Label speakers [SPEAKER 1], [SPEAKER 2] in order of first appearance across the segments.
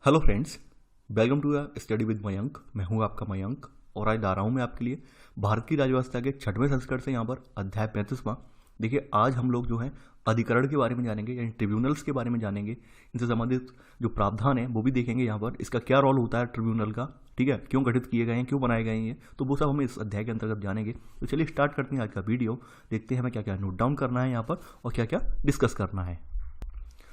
[SPEAKER 1] Hello friends, welcome to study with Mayank. मैं हूं आपका मयंक और आज ला रहा हूं मैं आपके लिए भारत की राज्यव्यवस्था के 6वें संस्करण से यहाँ पर अध्याय 35वां। देखिए, आज हम लोग जो है अधिकरण के बारे में जानेंगे, यानी ट्रिब्यूनल्स के बारे में जानेंगे। इनसे संबंधित जो प्रावधान है वो भी देखेंगे, यहाँ पर इसका क्या रोल होता है ट्रिब्यूनल का, ठीक है, क्यों गठित किए गए हैं, क्यों बनाए गए हैं ये, तो वो सब हम इस अध्याय के अंतर्गत जानेंगे। तो चलिए स्टार्ट करते हैं आज का वीडियो। देखते हैं हमें क्या क्या नोट डाउन करना है यहाँ पर और क्या क्या डिस्कस करना है।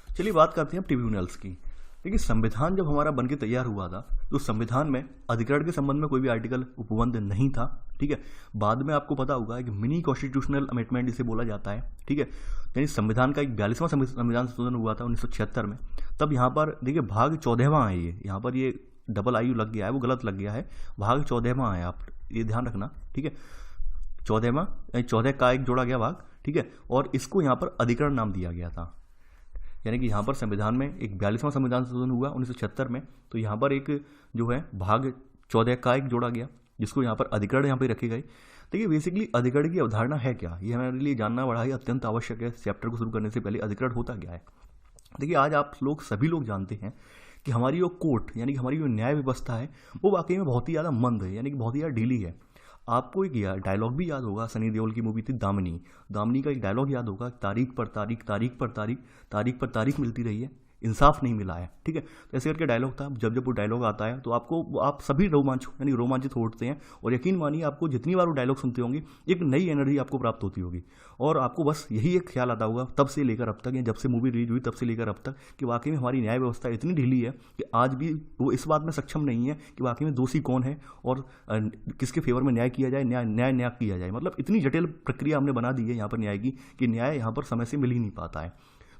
[SPEAKER 1] चलिए बात करते हैं ट्रिब्यूनल्स की। देखिए, संविधान जब हमारा बनके तैयार हुआ था तो संविधान में अधिकरण के संबंध में कोई भी आर्टिकल उपबंध नहीं था, ठीक है। बाद में आपको पता होगा कि मिनी कॉन्स्टिट्यूशनल अमेंडमेंट जिसे बोला जाता है, ठीक है, यानी संविधान का एक 42वां संविधान संशोधन हुआ था 1976 में। तब यहाँ पर देखिए भाग 14वां है, ये यहाँ पर ये डबल आयु लग गया है, वो गलत लग गया है, भाग 14वां है, आप ये ध्यान रखना, ठीक है। 14वां 14 का एक जोड़ा गया भाग, ठीक है, और इसको यहाँ पर अधिकरण नाम दिया गया था। यानी कि यहाँ पर संविधान में एक 42वां संविधान संशोधन हुआ 1976 में, तो यहाँ पर एक जो है भाग 14 का एक जोड़ा गया, जिसको यहाँ पर अधिकरण यहाँ पे रखे गए। देखिए, बेसिकली अधिकरण की अवधारणा है क्या, ये हमारे लिए जानना बड़ा ही अत्यंत आवश्यक है। चैप्टर को शुरू करने से पहले अधिकरण होता क्या है। देखिए, आज आप लोग सभी लोग जानते हैं कि हमारी जो कोर्ट यानी कि हमारी जो न्याय व्यवस्था है वो वाकई में बहुत ही ज़्यादा मंद है, यानी कि बहुत ही ज़्यादा ढीली है। आपको एक डायलॉग भी याद होगा, सनी देओल की मूवी थी दामिनी। दामिनी का एक डायलॉग याद होगा, तारीख पर तारीख, तारीख पर तारीख, तारीख पर तारीख मिलती रही है, इंसाफ नहीं मिला है, ठीक है। तो ऐसे करके डायलॉग था। जब जब वो डायलॉग आता है तो आपको आप सभी रोमांचित होते हैं, और यकीन मानिए आपको जितनी बार वो डायलॉग सुनते होंगे एक नई एनर्जी आपको प्राप्त होती होगी, और आपको बस यही एक ख्याल आता होगा तब से लेकर अब तक, या जब से मूवी रिलीज हुई तब से लेकर अब तक, कि वाकई में हमारी न्याय व्यवस्था इतनी ढीली है कि आज भी वो इस बात में सक्षम नहीं है कि वाकई में दोषी कौन है और किसके फेवर में न्याय किया जाए, न्याय किया जाए। मतलब इतनी जटिल प्रक्रिया हमने बना दी है यहाँ पर न्याय की कि न्याय यहाँ पर समय से मिल ही नहीं पाता है।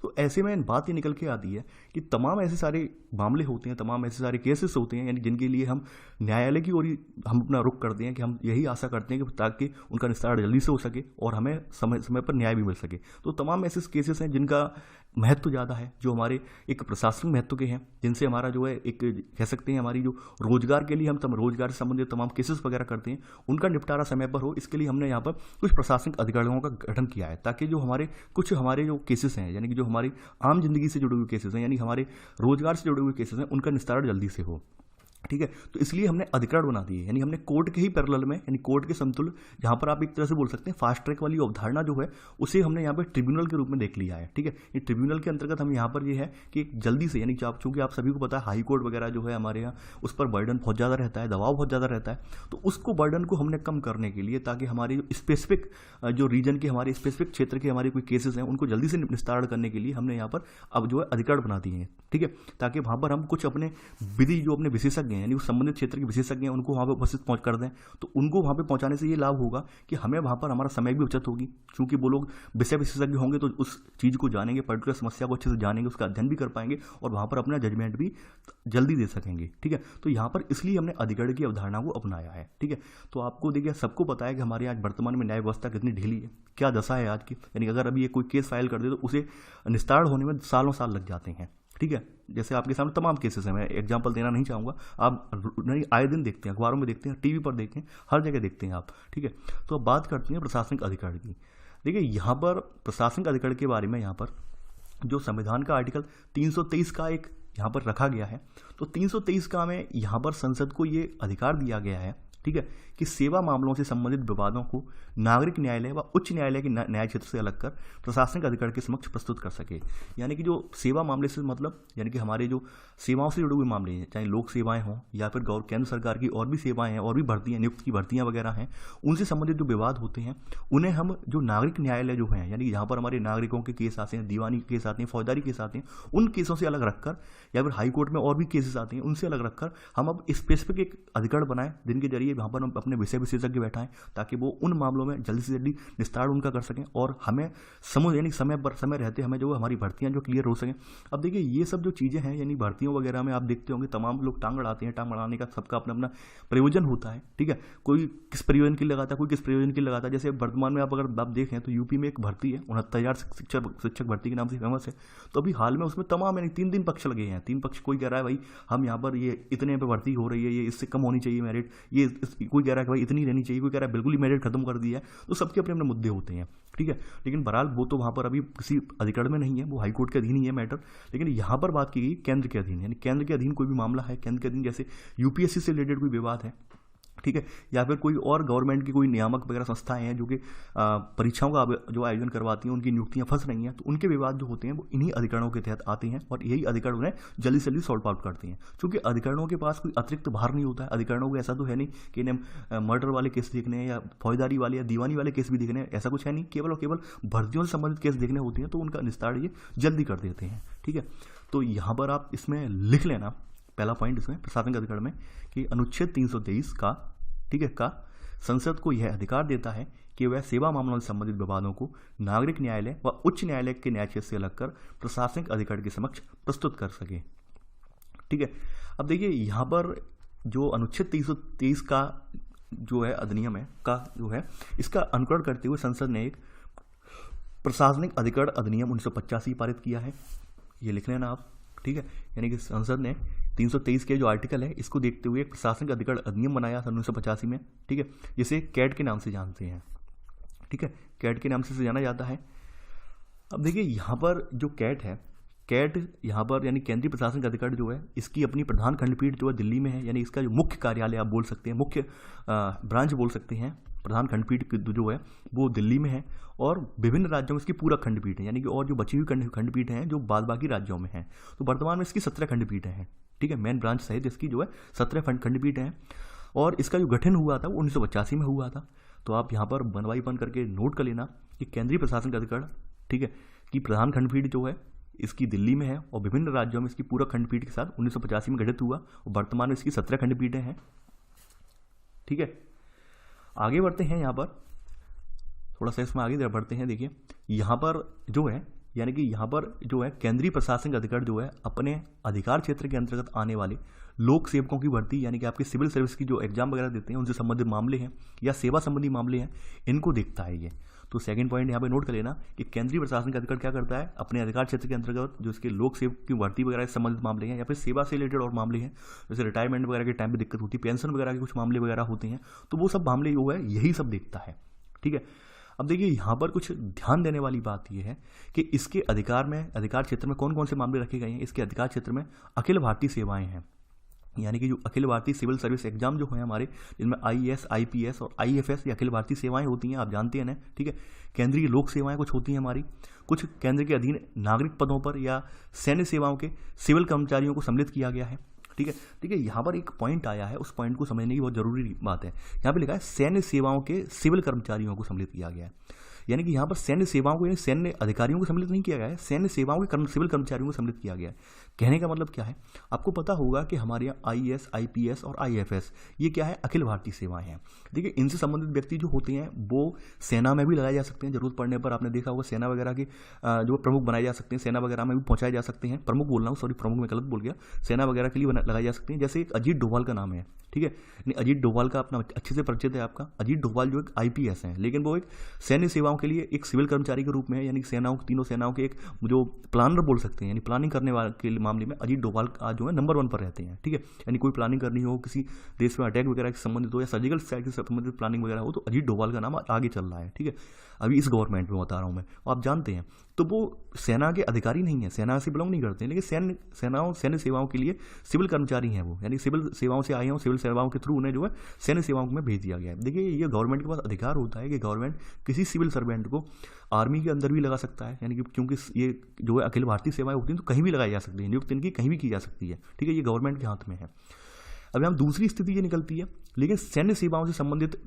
[SPEAKER 1] तो ऐसे में बात ये निकल के आती है कि तमाम ऐसे सारे मामले होते हैं, तमाम ऐसे सारे केसेस होते हैं, यानी जिनके लिए हम न्यायालय की ओर हम अपना रुख करते हैं, कि हम यही आशा करते हैं कि ताकि उनका निस्तारण जल्दी से हो सके और हमें समय समय पर न्याय भी मिल सके। तो तमाम ऐसे केसेस हैं जिनका महत्व ज़्यादा है, जो हमारे एक प्रशासनिक महत्व के हैं, जिनसे हमारा जो है एक कह सकते हैं हमारी जो रोजगार के लिए हम रोजगार से संबंधित तमाम केसेस वगैरह करते हैं, उनका निपटारा समय पर हो। इसके लिए हमने यहाँ पर कुछ प्रशासनिक अधिकारियों का गठन किया है, ताकि जो हमारे जो केसेस हैं, यानी कि जो हमारी आम जिंदगी से जुड़े हुए केसेस हैं, यानी हमारे रोजगार से जुड़े हुए केसेस हैं, उनका निस्तारण जल्दी से हो, ठीक है। तो इसलिए हमने अधिकरण बना दिए, यानी हमने कोर्ट के ही पैरेलल में, यानी कोर्ट के समतुल्य, जहां पर आप एक तरह से बोल सकते हैं फास्ट ट्रैक वाली अवधारणा जो है उसे हमने यहाँ पर ट्रिब्यूनल के रूप में देख लिया है, ठीक है। ये ट्रिब्यूनल के अंतर्गत हम यहाँ पर ये है कि जल्दी से, यानी चूंकि आप सभी को पता है हाई कोर्ट वगैरह जो है हमारे यहाँ, उस पर बर्डन बहुत ज़्यादा रहता है, दबाव बहुत ज़्यादा रहता है, तो उसको बर्डन को हमने कम करने के लिए, ताकि हमारे जो स्पेसिफिक जो रीजन के, हमारे स्पेसिफिक क्षेत्र के हमारे कोई केसेस हैं उनको जल्दी से निस्तारण करने के लिए हमने यहाँ पर अब जो है अधिकरण बना दिए हैं, ठीक है, ताकि वहाँ पर हम कुछ अपने विधि जो अपने विशेषज्ञ हैं, यानी उस संबंधित क्षेत्र के विशेषज्ञ हैं, उनको वहाँ पर उपस्थित कर दें। तो उनको वहाँ पे पहुँचाने से ये लाभ होगा कि हमें वहाँ पर हमारा समय भी बचत होगी, क्योंकि वो लोग विषय विशेषज्ञ होंगे तो उस चीज़ को जानेंगे, पर्टिकुलर समस्या को अच्छे से जानेंगे, उसका अध्ययन भी कर पाएंगे और वहाँ पर अपना जजमेंट भी जल्दी दे सकेंगे, ठीक है। तो यहाँ पर इसलिए हमने अधिकरण की अवधारणा को अपनाया है, ठीक है। तो आपको देखिए, सबको पता है कि हमारे आज वर्तमान में न्याय व्यवस्था कितनी ढीली है, क्या दशा है आज की। यानी अगर अभी ये कोई केस फाइल कर दे तो उसे निस्तारण होने में सालों साल लग जाते हैं, ठीक है। जैसे आपके सामने तमाम केसेस हैं, मैं एग्जांपल देना नहीं चाहूँगा, आप नहीं आए दिन देखते हैं, अखबारों में देखते हैं, टीवी पर देखते हैं, हर जगह देखते हैं आप, ठीक है। तो अब बात करते हैं प्रशासनिक अधिकरण की। देखिए, यहाँ पर प्रशासनिक अधिकरण के बारे में यहाँ पर जो संविधान का आर्टिकल 323 का एक यहाँ पर रखा गया है, तो 323 का में यहाँ पर संसद को ये अधिकार दिया गया है, ठीक है, कि सेवा मामलों से संबंधित विवादों को नागरिक न्यायालय व उच्च न्यायालय के न्याय क्षेत्र से अलग कर प्रशासनिक अधिकरण के समक्ष प्रस्तुत कर सके। यानी कि जो सेवा मामले से मतलब, यानी कि हमारे जो सेवाओं से जुड़े हुए मामले हैं, चाहे लोक सेवाएं हों या फिर केंद्र सरकार की और भी सेवाएं हैं, और भी भर्तियां, नियुक्त की भर्तियां वगैरह हैं, उनसे संबंधित जो विवाद होते हैं उन्हें हम जो नागरिक न्यायालय जो हैं, यानी जहाँ पर हमारे नागरिकों के केस आते हैं, दीवानी के केस आते हैं, फौजदारी केस आते हैं, उन केसों से अलग रखकर, या फिर हाई कोर्ट में और भी केसेस आते हैं उनसे अलग रखकर हम अब स्पेसिफिक एक अधिकरण बनाएं, जिनके जरिए वहाँ पर हम अपने विषय विशेषज्ञ बैठाएं, ताकि वो उन मामलों में जल्दी से जल्दी निस्तारण उनका कर सकें और हमें यानी समय रहते हमें जो हमारी भर्तियां जो क्लियर हो सकें। अब देखिए, ये सब जो चीज़ें हैं, यानी भर्तियों वगैरह में आप देखते होंगे तमाम लोग टांग अड़ाते हैं, टांग अड़ाने का सबका अपना अपना प्रयोजन होता है, ठीक है। कोई किस प्रयोजन के लिए लगाता है, कोई किस प्रयोजन के लिए लगाता है। जैसे वर्तमान में अगर आप देखें तो यूपी में एक भर्ती है 69,000 शिक्षक भर्ती के नाम से फेमस है। तो अभी हाल में उसमें तमाम यानी 3 पक्ष लगे हैं, 3 पक्ष। कोई कह रहा है भाई हम यहाँ पर ये इतने पे भर्ती हो रही है, ये इससे कम होनी चाहिए मेरिट, ये कोई कह रहा है कि भाई इतनी रहनी चाहिए, कोई कह रहा है बिल्कुल ही मेरिट खत्म कर दिया है। तो सबके अपने अपने मुद्दे होते हैं, ठीक है। लेकिन बहरहाल वो तो वहाँ पर अभी किसी अधिकरण में नहीं है, वो हाईकोर्ट के अधीन ही है मैटर। लेकिन यहाँ पर बात की गई केंद्र के अधीन, यानी केंद्र के अधीन कोई भी मामला है, केंद्र के अधीन जैसे यूपीएससी से रिलेटेड कोई विवाद है, ठीक है, या फिर कोई और गवर्नमेंट की कोई नियामक वगैरह संस्थाएं हैं जो कि परीक्षाओं का जो आयोजन करवाती हैं, उनकी नियुक्तियां फंस रही हैं, तो उनके विवाद जो होते हैं वो इन्हीं अधिकरणों के तहत आते हैं और यही अधिकरण उन्हें जल्दी से जल्दी सॉल्व आउट करते हैं। क्योंकि अधिकरणों के पास कोई अतिरिक्त भार नहीं होता है, अधिकरणों को ऐसा तो है नहीं कि इन्हें मर्डर वाले केस देखने हैं या फौजदारी वाले या दीवानी वाले केस भी देखने हैं, ऐसा कुछ है नहीं। केवल और केवल भर्तियों से संबंधित केस देखने होते हैं, तो उनका निस्तार ये जल्दी कर देते हैं, ठीक है। तो यहाँ पर आप इसमें लिख लेना पहला पॉइंट इसमें प्रशासनिक अधिकरण में कि अनुच्छेद 323 का, ठीक है, का संसद को यह अधिकार देता है कि वह सेवा मामलों से संबंधित विवादों को नागरिक न्यायालय व उच्च न्यायालय के न्याय क्षेत्र से अलग कर प्रशासनिक अधिकरण के समक्ष प्रस्तुत कर सके, ठीक है। अब देखिए यहाँ पर जो अनुच्छेद 323 का जो है अधिनियम है का जो है, इसका अनुकरण करते हुए संसद ने एक प्रशासनिक अधिकरण अधिनियम 1985 पारित किया है, ये लिख लेना आप, ठीक है। यानी कि संसद ने 323 के जो आर्टिकल है इसको देखते हुए एक प्रशासनिक अधिकरण अधिनियम बनाया था 1985 में, ठीक है, जिसे कैट के नाम से जानते हैं, ठीक है, कैट के नाम से जाना जाता है। अब देखिए यहाँ पर जो कैट है, कैट यहाँ पर यानी केंद्रीय प्रशासनिक अधिकरण जो है, इसकी अपनी प्रधान खंडपीठ जो है दिल्ली में है, यानी इसका जो मुख्य कार्यालय आप बोल सकते हैं, मुख्य ब्रांच बोल सकते हैं, प्रधान खंडपीठ जो है वो दिल्ली में है और विभिन्न राज्यों में इसकी पूरक खंडपीठ है, यानी कि और जो बची हुई खंडपीठ हैं जो बाद बाकी राज्यों में हैं। तो वर्तमान में इसकी 17 खंडपीठ हैं, ठीक है, मेन ब्रांच सहित इसकी जो है 17 खंडपीठ हैं। और इसका जो गठन हुआ था वो 1985 में हुआ था। तो आप यहाँ पर बनवाई बन करके नोट कर लेना कि केंद्रीय प्रशासनिक अधिकरण, ठीक है, कि प्रधान खंडपीठ जो है इसकी दिल्ली में है और विभिन्न राज्यों में इसकी पूरक खंडपीठ के साथ 1985 में गठित हुआ और वर्तमान में इसकी 17 खंडपीठें हैं, ठीक है। आगे बढ़ते हैं, यहाँ पर थोड़ा सा इसमें आगे बढ़ते हैं। देखिए यहाँ पर जो है, यानी कि यहाँ पर जो है केंद्रीय प्रशासनिक अधिकरण जो है अपने अधिकार क्षेत्र के अंतर्गत आने वाले लोक सेवकों की भर्ती, यानी कि आपके सिविल सर्विस की जो एग्जाम वगैरह देते हैं उनसे संबंधित मामले हैं या सेवा संबंधी मामले हैं, इनको देखता है ये। तो सेकंड पॉइंट यहाँ पे नोट कर लेना कि केंद्रीय प्रशासनिक अधिकरण क्या करता है, अपने अधिकार क्षेत्र के अंतर्गत जो इसके लोक सेवक की भर्ती वगैरह से संबंधित मामले हैं या फिर सेवा से रिलेटेड और मामले हैं, जैसे रिटायरमेंट वगैरह के टाइम पे दिक्कत होती है, पेंशन वगैरह के कुछ मामले वगैरह होते हैं, तो वो सब मामले जो है यही सब देखता है, ठीक है। अब देखिए यहाँ पर कुछ ध्यान देने वाली बात यह है कि इसके अधिकार क्षेत्र में कौन कौन से मामले रखे गए हैं। इसके अधिकार क्षेत्र में अखिल भारतीय सेवाएं हैं, यानी कि जो Akhil Bharatiya civil service exam जो है हमारे, जिनमें आईएएस, आईपीएस और आईएफएस ये अखिल भारतीय सेवाएं होती हैं, आप जानते हैं ना, ठीक है। केंद्रीय लोक सेवाएं कुछ होती हैं हमारी, कुछ केंद्र के अधीन नागरिक पदों पर या सैन्य सेवाओं के सिविल कर्मचारियों को सम्मिलित किया गया है, ठीक है। ठीक है, यहाँ पर एक पॉइंट आया है, उस पॉइंट को समझने की बहुत जरूरी बात है। यहाँ पे लिखा है सैन्य सेवाओं के सिविल कर्मचारियों को सम्मिलित किया गया है, यानी कि यहाँ पर सैन्य सेवाओं को, यानी सैन्य अधिकारियों को सम्मिलित नहीं किया गया है, सैन्य सेवाओं के सिविल कर्मचारियों को सम्मिलित किया गया है। कहने का मतलब क्या है, आपको पता होगा कि हमारे यहाँ आईएएस, आईपीएस और आईएफएस ये क्या है, अखिल भारतीय सेवाएं हैं। देखिए इनसे संबंधित व्यक्ति जो होते हैं वो सेना में भी लगाए जा सकते हैं, जरूरत पड़ने पर आपने देखा होगा सेना वगैरह के जो प्रमुख बनाए जा सकते हैं, सेना वगैरह में भी पहुंचाए जा सकते हैं, प्रमुख बोल रहा हूँ, सॉरी प्रमुख में गलत बोल गया, सेना वगैरह के लिए लगाए जा सकते हैं। जैसे एक अजीत डोभाल का नाम है, ठीक है, यानी अजीत डोभाल का अपना अच्छे से परिचित है आपका। अजीत डोभाल जो एक आईपीएस हैं, लेकिन वो एक सैन्य सेवाओं के लिए एक सिविल कर्मचारी के रूप में है, यानी सेनाओं, तीनों सेनाओं के एक जो प्लानर बोल सकते हैं, यानी प्लानिंग करने वाले के मामले में अजीत डोभाल आज जो है नंबर 1 पर रहते हैं, ठीक है। यानी कोई प्लानिंग करनी हो, किसी देश में अटैक वगैरह से संबंधित हो या सर्जिकल स्ट्राइक से संबंधित प्लानिंग वगैरह हो, तो अजीत डोभाल का नाम आगे चल रहा है, ठीक है। अभी इस गवर्नमेंट में बता रहा हूँ मैं, आप जानते हैं। तो वो सेना के अधिकारी नहीं है, सेना से बिलोंग नहीं करते हैं, लेकिन सैन्य सेवाओं के लिए सिविल कर्मचारी हैं वो, यानी सिविल सेवाओं से आए हों, सिविल सेवाओं के थ्रू उन्हें जो है सैन्य सेवाओं में भेज दिया गया है। देखिए ये गवर्नमेंट के पास अधिकार होता है कि गवर्नमेंट किसी सिविल सर्वेंट को आर्मी के अंदर भी लगा सकता है, यानी कि क्योंकि ये जो है अखिल भारतीय सेवाएं होती हैं तो कहीं भी लगाई जा सकती है, नियुक्त इनकी कहीं भी की जा सकती है, ठीक है, ये गवर्नमेंट के हाथ में है। अब यहाँ दूसरी स्थिति ये निकलती है, लेकिन सैन्य सेवाओं से संबंधित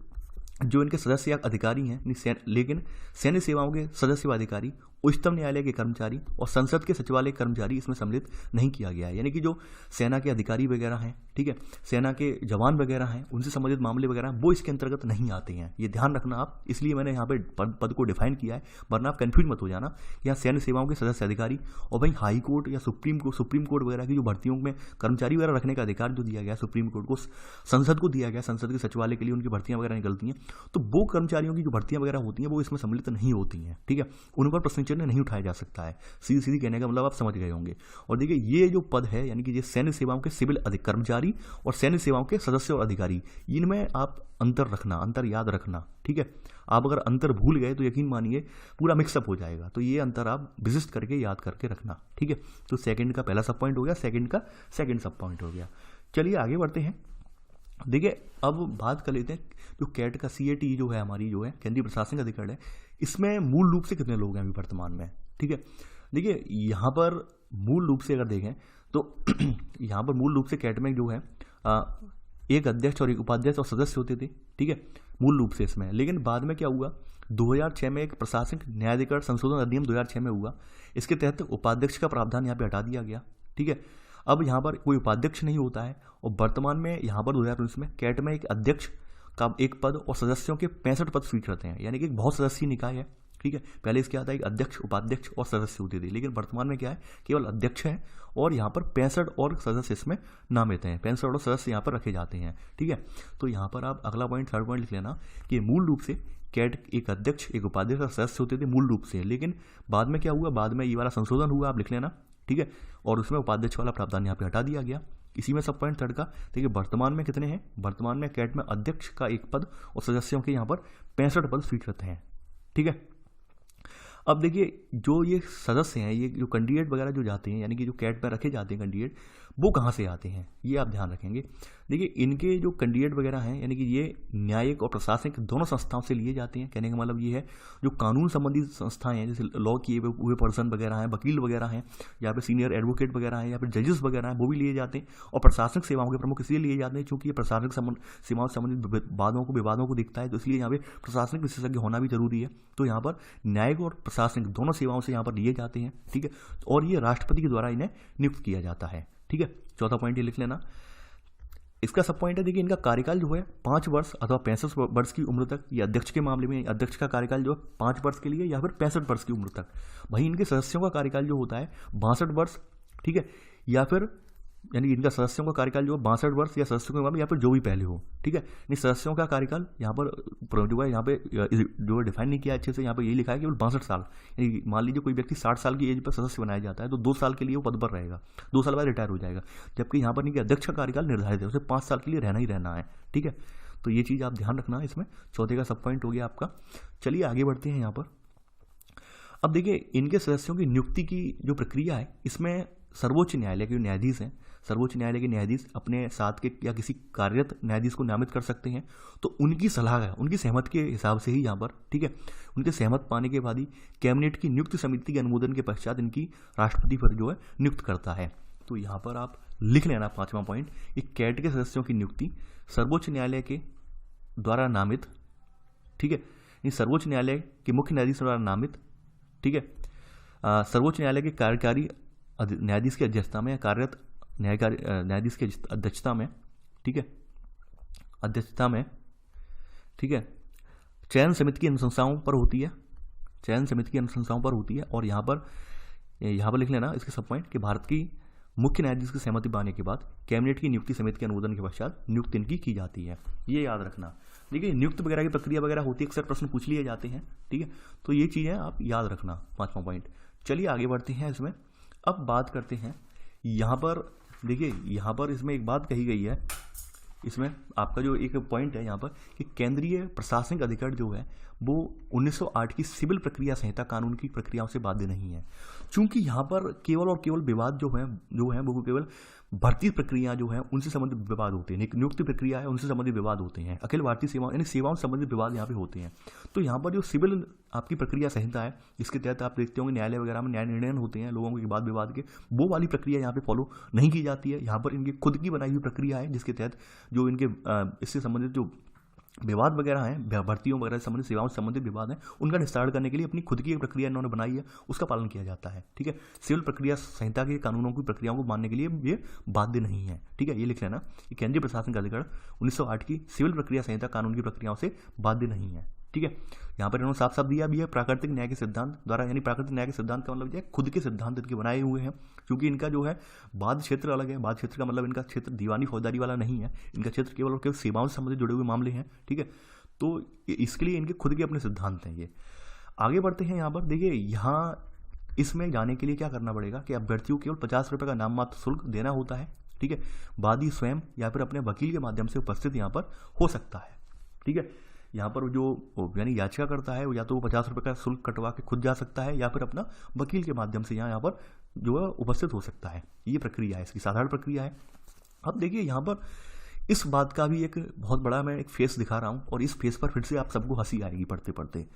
[SPEAKER 1] जो इनके सदस्य या अधिकारी हैं, लेकिन सैन्य सेवाओं के सदस्य व अधिकारी, उच्चतम न्यायालय के कर्मचारी और संसद के सचिवालय कर्मचारी इसमें सम्मिलित नहीं किया गया है। यानी कि जो सेना के अधिकारी वगैरह हैं, ठीक है, सेना के जवान वगैरह हैं, उनसे संबंधित मामले वगैरह वो इसके अंतर्गत नहीं आते हैं, ये ध्यान रखना आप। इसलिए मैंने यहाँ पे पद को डिफाइन किया है, वरना आप कन्फ्यूज मत हो जाना। यहाँ सैन्य सेवाओं के सदस्य अधिकारी और भाई हाई कोर्ट या सुप्रीम कोर्ट वगैरह की जो भर्तियों में कर्मचारी वगैरह रखने का अधिकार जो दिया गया है सुप्रीम कोर्ट को, संसद को दिया गया, संसद के सचिवालय के लिए उनकी भर्तियां वगैरह निकलती हैं, तो वो कर्मचारियों की जो भर्तियां वगैरह होती हैं वो इसमें सम्मिलित नहीं होती हैं, ठीक है। उन पर प्रश्न चिन्ह नहीं उठाया जा सकता है। सीधी सीधी कहने का मतलब आप समझ गए होंगे। और देखिए ये जो पद है यानी कि ये सैन्य सेवाओं के सिविल कर्मचारी और सैन्य सेवाओं के सदस्य और अधिकारी, इनमें आप अंतर रखना, अंतर याद रखना, ठीक है। आप अगर अंतर भूल गए तो यकीन मानिए पूरा मिक्सअप हो जाएगा। तो ये अंतर आप विशिष्ट करके याद करके रखना, ठीक है। तो सेकंड का पहला सब पॉइंट हो गया, सेकंड का सेकंड सब पॉइंट हो गया। चलिए आगे बढ़ते हैं। देखिए अब बात कर लेते हैं जो कैट का CAT जो है हमारी जो है केंद्रीय प्रशासनिक अधिकारी है, इसमें मूल रूप से कितने लोग हैं अभी वर्तमान में, ठीक है। देखिए यहाँ पर मूल रूप से अगर देखें तो यहाँ पर मूल रूप से कैट में जो है एक अध्यक्ष और एक उपाध्यक्ष और सदस्य होते थे, ठीक है, मूल रूप से इसमें। लेकिन बाद में क्या हुआ, 2006 में एक प्रशासनिक न्यायाधिकरण संशोधन अधिनियम 2006 में हुआ। इसके तहत उपाध्यक्ष का प्रावधान यहाँ पे हटा दिया गया, ठीक है। अब यहाँ पर कोई उपाध्यक्ष नहीं होता है और वर्तमान में यहाँ पर 2019 में कैट में एक अध्यक्ष का एक पद और सदस्यों के 65 पद स्वीकृत रहते हैं, यानी कि एक बहुत सदस्यीय निकाय है, ठीक है। पहले इसके आता है एक अध्यक्ष, उपाध्यक्ष और सदस्य होते थे, लेकिन वर्तमान में क्या है, केवल अध्यक्ष है और यहाँ पर 65 और सदस्य इसमें नामित हैं, 65 और सदस्य यहाँ पर रखे जाते हैं, ठीक है। तो यहाँ पर आप अगला पॉइंट, थर्ड पॉइंट लिख लेना कि मूल रूप से कैट एक अध्यक्ष, एक उपाध्यक्ष और सदस्य होते थे मूल रूप से, लेकिन बाद में क्या हुआ, बाद में ये वाला संशोधन हुआ, आप लिख लेना, ठीक है। और उसमें उपाध्यक्ष वाला प्रावधान यहाँ पे हटा दिया गया। इसी में सब पॉइंट थर्ड का। देखिए वर्तमान में कितने हैं, वर्तमान में कैट में अध्यक्ष का एक पद और सदस्यों के यहाँ पर 65 पद स्वीकृत हैं, ठीक है। अब देखिए जो ये सदस्य हैं, ये जो कैंडिडेट वगैरह जो जाते हैं, यानी कि जो कैट में रखे जाते हैं कैंडिडेट, वो कहाँ से आते हैं ये आप ध्यान रखेंगे। देखिए इनके जो कैंडिडेट वगैरह हैं, यानी कि ये न्यायिक और प्रशासनिक दोनों संस्थाओं से लिए जाते हैं। कहने का मतलब ये है जो कानून संबंधी संस्थाएं हैं, जैसे लॉ किए हुए पर्सन वगैरह हैं, वकील वगैरह हैं, या फिर सीनियर एडवोकेट वगैरह हैं, या फिर जजेस वगैरह हैं, वो भी लिए जाते हैं। और प्रशासनिक सेवाओं के प्रमुख इसलिए लिए जाते हैं क्योंकि ये प्रशासनिक सेवाओं से संबंधित विवादों को देखता है, तो इसलिए यहाँ पे प्रशासनिक विशेषज्ञ होना भी जरूरी है। तो यहाँ पर न्यायिक और प्रशासनिक दोनों सेवाओं से यहाँ पर लिए जाते हैं, ठीक है। और ये राष्ट्रपति के द्वारा इन्हें नियुक्त किया जाता है, ठीक है। चौथा पॉइंट ये लिख लेना। इसका सब पॉइंट है, देखिए इनका कार्यकाल जो है 5 वर्ष अथवा 65 वर्ष की उम्र तक, ये अध्यक्ष के मामले में अध्यक्ष का कार्यकाल जो है 5 वर्ष के लिए या फिर 65 वर्ष की उम्र तक। वहीं इनके सदस्यों का कार्यकाल जो होता है 62 वर्ष, ठीक है, या फिर यानी इनका सदस्यों का कार्यकाल जो है 62 वर्ष या सदस्यों के मामले या फिर जो भी पहले हो, ठीक है। नहीं सदस्यों का कार्यकाल यहाँ पर जो है यहाँ पे जो डिफाइन नहीं किया अच्छे से, यहाँ पे यही लिखा है केवल 62 साल। यानी मान लीजिए कोई व्यक्ति 60 साल की एज पर सदस्य बनाया जाता है तो 2 साल के लिए वो पद पर रहेगा, 2 साल बाद रिटायर हो जाएगा। जबकि यहाँ पर नहीं कि अध्यक्ष का कार्यकाल निर्धारित है, उसे 5 साल के लिए रहना ही रहना है, ठीक है। तो ये चीज़ आप ध्यान रखना इसमें। चौथे का सब पॉइंट हो गया आपका। चलिए आगे बढ़ते हैं यहाँ पर। अब देखिए इनके सदस्यों की नियुक्ति की जो प्रक्रिया है, इसमें सर्वोच्च न्यायालय के जो न्यायाधीश हैं, सर्वोच्च न्यायालय के न्यायाधीश अपने साथ के या किसी कार्यरत न्यायाधीश को नामित कर सकते हैं। तो उनकी सलाह है, उनकी सहमति के हिसाब से ही यहाँ पर, ठीक है, उनके सहमत पाने के बाद ही कैबिनेट की नियुक्ति समिति के अनुमोदन के पश्चात इनकी राष्ट्रपति पर जो है नियुक्त करता है। तो यहाँ पर आप लिख लेना 5वां पॉइंट, ये कैट के सदस्यों की नियुक्ति सर्वोच्च न्यायालय के द्वारा नामित, ठीक है, ये सर्वोच्च न्यायालय के मुख्य न्यायाधीश द्वारा नामित, ठीक है, सर्वोच्च न्यायालय के कार्यकारी न्यायाधीश की अध्यक्षता में, कार्यरत न्यायाधीश की अध्यक्षता में, ठीक है, अध्यक्षता में, ठीक है, चयन समिति की अनुशंसाओं पर होती है, चयन समिति की अनुशंसाओं पर होती है। और यहाँ पर लिख लेना इसके सब पॉइंट कि भारत की मुख्य न्यायाधीश की सहमति पाने के बाद कैबिनेट की नियुक्ति समिति के अनुमोदन के पश्चात नियुक्ति इनकी की जाती है। ये याद रखना। देखिए नियुक्त वगैरह की प्रक्रिया वगैरह होती है, अक्सर प्रश्न पूछ लिए जाते हैं, ठीक है। तो ये चीज़ें आप याद रखना, 5वां पॉइंट। चलिए आगे बढ़ते हैं इसमें। अब बात करते हैं यहाँ पर। देखिए यहाँ पर इसमें एक बात कही गई है, इसमें आपका जो एक पॉइंट है यहाँ पर कि केंद्रीय प्रशासनिक अधिकारी जो है वो 1908 की सिविल प्रक्रिया संहिता कानून की प्रक्रियाओं से बाध्य नहीं है। चूंकि यहाँ पर केवल और केवल विवाद जो है वो केवल भर्ती प्रक्रिया जो है उनसे संबंधित विवाद होते हैं, नियुक्ति प्रक्रिया है उनसे संबंधित विवाद होते हैं, अखिल भारतीय सेवाओं यानी सेवाओं से संबंधित विवाद यहाँ पे होते हैं। तो यहाँ पर जो सिविल आपकी प्रक्रिया संहिता है, जिसके तहत आप देखते होंगे न्यायालय वगैरह में न्याय निर्णय होते हैं लोगों के वाद विवाद के, वो वाली प्रक्रिया यहाँ पे फॉलो नहीं की जाती है। यहाँ पर इनकी खुद की बनाई हुई प्रक्रिया है, जिसके तहत जो इनके इससे संबंधित जो विवाद वगैरह हैं, भर्तियों वगैरह से संबंधित, सेवाओं से संबंधित विवाद हैं, उनका निस्तारण करने के लिए अपनी खुद की एक प्रक्रिया इन्होंने बनाई है, उसका पालन किया जाता है, ठीक है। सिविल प्रक्रिया संहिता के कानूनों की प्रक्रियाओं को मानने के लिए ये बाध्य नहीं है, ठीक है। ये लिख लेना कि केंद्रीय प्रशासनिक अधिकरण 1908 की सिविल प्रक्रिया संहिता कानून की प्रक्रियाओं से बाध्य नहीं है, ठीक है। यहाँ पर इन्होंने साफ साफ दिया भी है प्राकृतिक न्याय के सिद्धांत द्वारा, यानी प्राकृतिक न्याय के सिद्धांत का मतलब ये खुद के सिद्धांत इनके बनाए हुए हैं। क्योंकि इनका जो है बाध क्षेत्र अलग है, बाध क्षेत्र का मतलब इनका क्षेत्र दीवानी फौजदारी वाला नहीं है, इनका क्षेत्र केवल और केवल सेवाओं से संबंधित जुड़े हुए मामले हैं, ठीक है। तो इसके लिए इनके खुद के अपने सिद्धांत हैं ये। आगे बढ़ते हैं यहाँ पर। देखिए यहाँ इसमें जाने के लिए क्या करना पड़ेगा कि अभ्यर्थियों को केवल 50 रुपये का नाम मात्र शुल्क देना होता है, ठीक है। वादी स्वयं या फिर अपने वकील के माध्यम से उपस्थित यहाँ पर हो सकता है, ठीक है। यहाँ पर जो यानी याचिका करता है वो या तो वो 50 रुपये का शुल्क कटवा के खुद जा सकता है या फिर अपना वकील के माध्यम से यहाँ पर जो है उपस्थित हो सकता है। ये प्रक्रिया है, इसकी साधारण प्रक्रिया है। अब देखिए यहाँ पर इस बात का भी एक बहुत बड़ा मैं एक फेस दिखा रहा हूँ और इस फेस पर फिर से आप सबको हंसी आएगी पढ़ते पढ़ते।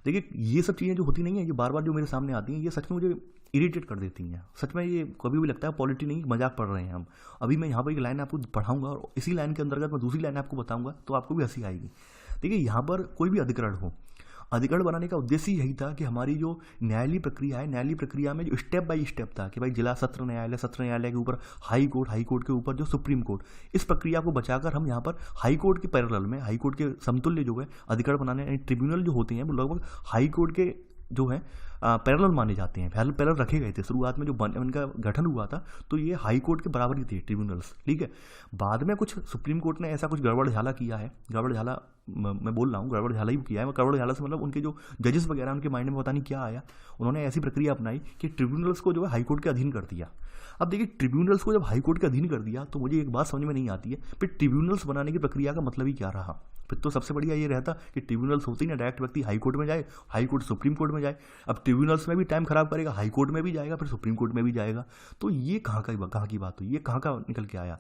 [SPEAKER 1] देखिए ये सब चीज़ें जो होती नहीं है, ये बार बार जो मेरे सामने आती हैं, ये सच में मुझे इरिटेट कर देती हैं। सच में ये कभी भी लगता है पॉलिटी नहीं, मजाक पढ़ रहे हैं हम। अभी मैं यहाँ पर एक लाइन आपको पढ़ाऊंगा और इसी लाइन के अंतर्गत मैं दूसरी लाइन आपको बताऊंगा तो आपको भी हंसी आएगी। देखिए यहाँ पर कोई भी अधिकरण हो, अधिकरण बनाने का उद्देश्य यही था कि हमारी जो न्यायालयीय प्रक्रिया है, न्यायालयीय प्रक्रिया में जो स्टेप बाय स्टेप था कि भाई जिला सत्र न्यायालय के ऊपर हाई कोर्ट के ऊपर जो सुप्रीम कोर्ट, इस प्रक्रिया को बचाकर हम यहाँ पर हाई कोर्ट के पैरेलल में, हाई कोर्ट के समतुल्य जो है अधिकरण बनाने यानी ट्रिब्यूनल जो होते हैं वो लगभग हाई कोर्ट के जो है पैरेलल माने जाते हैं, पैरेलल रखे गए थे। शुरुआत में जो इनका गठन हुआ था तो ये हाई कोर्ट के बराबर ही थे ट्रिब्यूनल्स, ठीक है। बाद में कुछ सुप्रीम कोर्ट ने ऐसा कुछ गड़बड़ झाला किया है, गड़बड़ झाला मैं बोल रहा हूँ, गड़बड़ झाला ही किया है। गड़बड़ झाला से मतलब उनके जो जजेस वगैरह उनके माइंड में पता नहीं क्या आया, उन्होंने ऐसी प्रक्रिया अपनाई कि ट्रिब्यूनल्स को जो है हाई कोर्ट के अधीन कर दिया। अब देखिए ट्रिब्यूनल्स को जब हाई कोर्ट के अधीन कर दिया तो मुझे एक बात समझ में नहीं आती है, फिर ट्रिब्यूनल्स बनाने की प्रक्रिया का मतलब ही क्या रहा। फिर तो सबसे बढ़िया ये रहता कि ट्रिब्यूनल्स होती ना, डायरेक्ट व्यक्ति हाई कोर्ट में जाए, हाई कोर्ट सुप्रीम कोर्ट में जाए। अब ट्रिब्यूनल्स में भी टाइम खराब करेगा, हाई कोर्ट में भी जाएगा, फिर सुप्रीम कोर्ट में भी जाएगा। तो ये कहाँ की बात हुई, ये कहाँ का निकल के आया।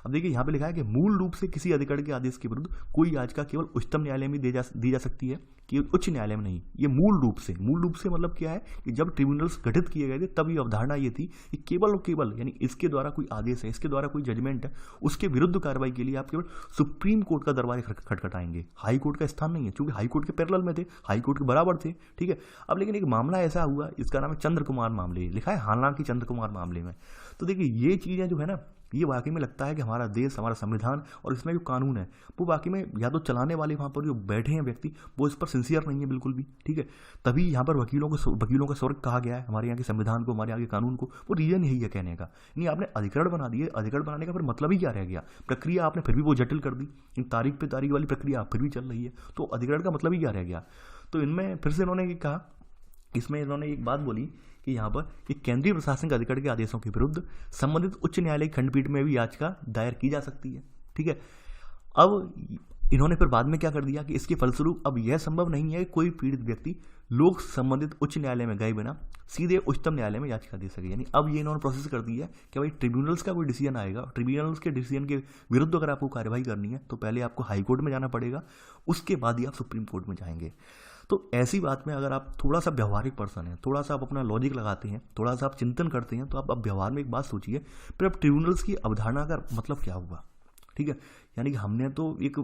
[SPEAKER 1] अब देखिए यहाँ पे लिखा है कि मूल रूप से किसी अधिकरण के आदेश के विरुद्ध कोई याचिका केवल उच्चतम न्यायालय में दी जा सकती है, कि उच्च न्यायालय में नहीं। ये मूल रूप से मतलब क्या है कि जब ट्रिब्यूनल्स गठित किए गए थे तब ये अवधारणा ये थी कि केवल और केवल यानी इसके द्वारा कोई आदेश है, इसके द्वारा कोई जजमेंट है, उसके विरुद्ध कार्रवाई के लिए आप केवल सुप्रीम कोर्ट का दरवाजा खटखटाएंगे। हाई कोर्ट का स्थान नहीं है, क्योंकि हाई कोर्ट के पैरेलल में थे, हाई कोर्ट के बराबर थे, ठीक है। अब लेकिन एक मामला ऐसा हुआ, इसका नाम है चंद्र कुमार मामले, लिखा है हालांकि चंद्र कुमार मामले में। तो देखिए ये चीज़ें जो है ना, ये वाकई में लगता है कि हमारा देश, हमारा संविधान और इसमें जो कानून है वो वाकई में या तो चलाने वाले वहाँ पर जो बैठे हैं व्यक्ति वो इस पर सिंसियर नहीं है बिल्कुल भी, ठीक है। तभी यहाँ पर वकीलों का स्वर्ग कहा गया है हमारे यहाँ के संविधान को, हमारे यहाँ के कानून को। वो रीजन यही है कहने का। नहीं आपने अधिकरण बना दिए, अधिकरण बनाने का फिर मतलब ही क्या रह गया। प्रक्रिया आपने फिर भी वो जटिल कर दी, तारीख पे तारीख वाली प्रक्रिया फिर भी चल रही है, तो अधिकरण का मतलब ही क्या रह गया। तो इनमें फिर से इन्होंने कहा, इसमें इन्होंने एक बात बोली कि यहाँ पर कि केंद्रीय प्रशासनिक अधिकरण के आदेशों के विरुद्ध संबंधित उच्च न्यायालय की खंडपीठ में भी याचिका दायर की जा सकती है, ठीक है। अब इन्होंने फिर बाद में क्या कर दिया कि इसके फलस्वरूप अब यह संभव नहीं है कि कोई पीड़ित व्यक्ति लोग संबंधित उच्च न्यायालय में गए बिना सीधे उच्चतम न्यायालय में याचिका दे सके। यानी अब ये इन्होंने प्रोसेस कर दिया है कि भाई ट्रिब्यूनल्स का कोई डिसीजन आएगा, ट्रिब्यूनल्स के डिसीजन के विरुद्ध अगर आपको कार्रवाई करनी है तो पहले आपको हाई कोर्ट में जाना पड़ेगा, उसके बाद ही आप सुप्रीम कोर्ट में जाएंगे। तो ऐसी बात में अगर आप थोड़ा सा व्यवहारिक पर्सन हैं, थोड़ा सा आप अपना लॉजिक लगाते हैं, थोड़ा सा आप चिंतन करते हैं, तो आप अब व्यवहार में एक बात सोचिए, फिर अब ट्रिब्यूनल्स की अवधारणा का मतलब क्या हुआ, ठीक है। यानी कि हमने तो एक